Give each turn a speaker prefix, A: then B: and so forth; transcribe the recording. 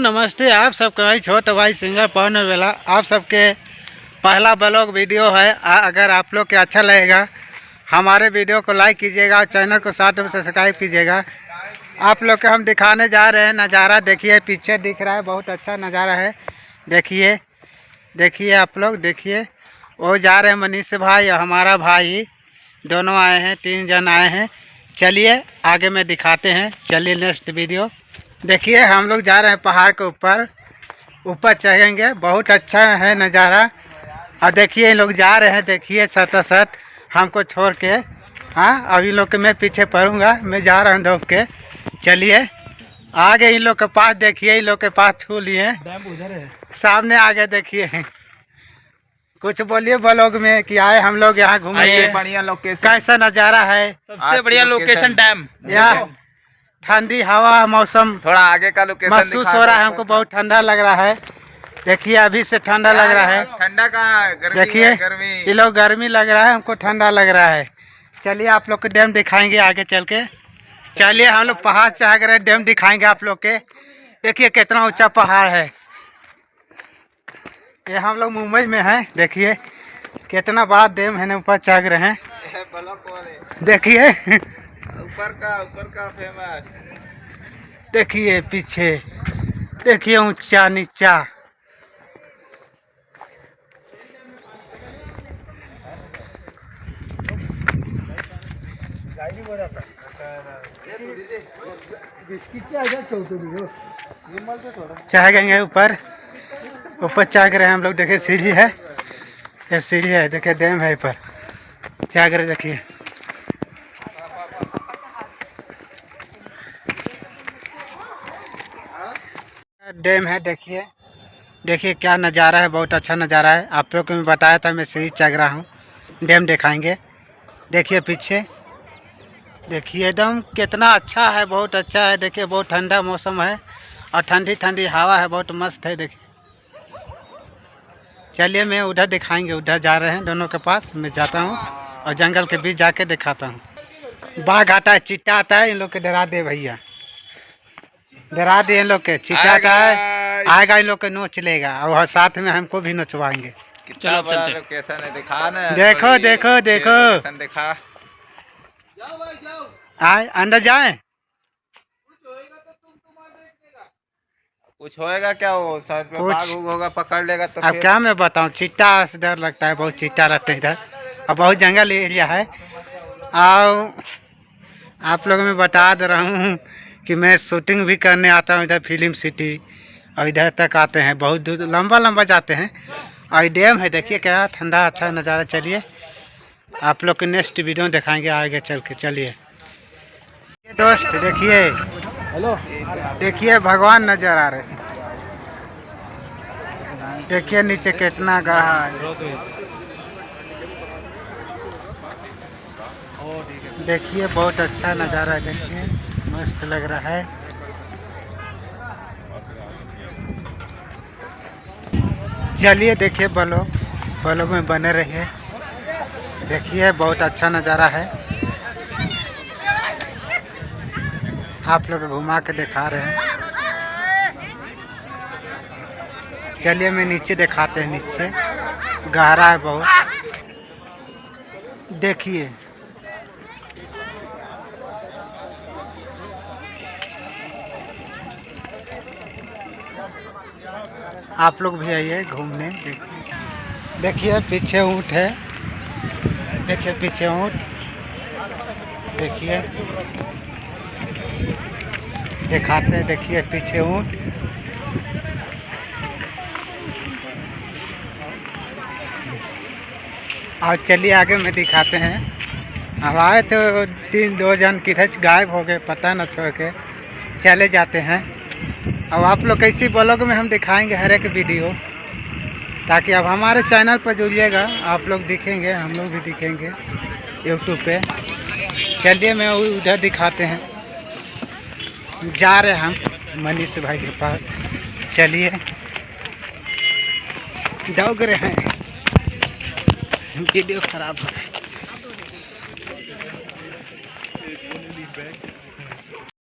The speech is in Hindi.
A: नमस्ते आप सबका भाई छोटा भाई सिंगर पवन वेला आप सबके पहला ब्लॉग वीडियो है। अगर आप लोग के अच्छा लगेगा हमारे वीडियो को लाइक कीजिएगा और चैनल को साथ में सब्सक्राइब कीजिएगा। आप लोग के हम दिखाने जा रहे हैं नज़ारा। देखिए पीछे दिख रहा है, बहुत अच्छा नज़ारा है। देखिए देखिए आप लोग देखिए, वो जा रहे हैं मनीष भाई और हमारा भाई दोनों आए हैं, 3 जन आए हैं। चलिए आगे में दिखाते हैं, चलिए नेक्स्ट वीडियो। देखिए हम लोग जा रहे हैं पहाड़ के ऊपर चढ़ेंगे, बहुत अच्छा है नज़ारा। और देखिए ये लोग जा रहे हैं, देखिए सत हमको छोड़ के। हाँ अभी लोग के मैं पीछे पढ़ूँगा, मैं जा रहा हूँ दौड़ के। चलिए आगे इन लोग के पास, देखिए इन लोग के पास छू लिए, उधर है सामने आगे। देखिए कुछ बोलिए ब्लॉग में कि आए हम लोग यहाँ घूमने,
B: बढ़िया लोकेशन,
A: कैसा नज़ारा है।
B: सबसे बढ़िया लोकेशन डैम।
A: यहाँ ठंडी हवा, मौसम
B: थोड़ा आगे का लोकेशन
A: महसूस हो रहा है, हमको बहुत ठंडा लग रहा है। देखिए अभी से ठंडा लग रहा है।
B: ठंडा कहाँ, गर्मी
A: देखिए
B: है, गर्मी।
A: ये लोग गर्मी लग रहा है, हमको ठंडा लग रहा है। चलिए आप लोग को डैम दिखाएंगे आगे चल के। चलिए हम लोग पहाड़ चढ़ कर डैम दिखाएंगे आप लोग के। देखिए कितना ऊंचा पहाड़ है। ये हम लोग मुंबई में हैं, देखिए कितना बड़ा डैम है ना, ऊपर चढ़ रहे हैं। देखिए
B: ऊपर का फेमस।
A: देखिए पीछे देखिए ऊंचा नीचा। चढ़ गए ऊपर चढ़ रहे हैं हम लोग। देखिए सीढ़ी है, ये सीढ़ी है, देखिए डैम है ऊपर चढ़ रहे। देखिए डैम है, देखिए देखिए क्या नज़ारा है, बहुत अच्छा नज़ारा है। आप लोग को मैं बताया था, मैं सीढ़ी चढ़ रहा हूँ, डैम दिखाएंगे। देखिए पीछे देखिए एकदम कितना अच्छा है, बहुत अच्छा है। देखिए बहुत ठंडा मौसम है और ठंडी ठंडी हवा है, बहुत मस्त है। देखिए चलिए मैं उधर दिखाएंगे, उधर जा रहे हैं दोनों के पास, मैं जाता हूँ और जंगल के बीच जाके दिखाता हूँ। बाघ आता है, चीता आता है, इन लोग के डरा दे भैया, डरा दे इन लोग के। चीता आता है, आएगा इन लोग के नोच लेगा और साथ में हमको भी नोचवाएंगे।
B: चलो चलते, लोकेशन है, दिखा ना।
A: देखो देखो देखो,
B: दिखा।
A: आए अंदर जाए,
B: कुछ होएगा क्या, वो सर पे बाघ होगा, पकड़ लेगा तो
A: अब क्या मैं बताऊं। चीता से डर लगता है, बहुत चीता रहते हैं इधर और बहुत जंगल एरिया है। और आप लोगों में बता दे रहा हूँ कि मैं शूटिंग भी करने आता हूँ इधर फिल्म सिटी, और इधर तक आते हैं, बहुत दूर लंबा जाते हैं। और डैम है, देखिए क्या ठंडा अच्छा नज़ारा। चलिए आप लोग को नेक्स्ट वीडियो दिखाएंगे आगे चल के। चलिए दोस्त देखिए, हेलो देखिए भगवान नजर आ रहे हैं। देखिए नीचे कितना गहरा है, देखिए बहुत अच्छा नज़ारा है। देखिए मस्त लग रहा है। चलिए देखिए ब्लॉग में बने रहिए। देखिए बहुत अच्छा नज़ारा है, आप लोग घुमा के दिखा रहे हैं। चलिए मैं नीचे दिखाते हैं, नीचे गहरा है बहुत। देखिए आप लोग भी आइए घूमने। देखिए पीछे ऊँट है, देखिए पीछे ऊँट, देखिए दिखाते हैं। देखिए पीछे ऊँट, और चलिए आगे में दिखाते हैं। अब आए तो 2 जन किधर गायब हो गए, पता न, छोड़ के चले जाते हैं। अब आप लोग कैसी ब्लॉग में हम दिखाएंगे हर एक वीडियो, ताकि अब हमारे चैनल पर जुड़िएगा, आप लोग दिखेंगे, हम लोग भी दिखेंगे यूट्यूब पे। चलिए मैं उधर दिखाते हैं, जा रहे हम मनीष भाई के पास। चलिए दौड़ रहे हैं, वीडियो खराब हो रहा है।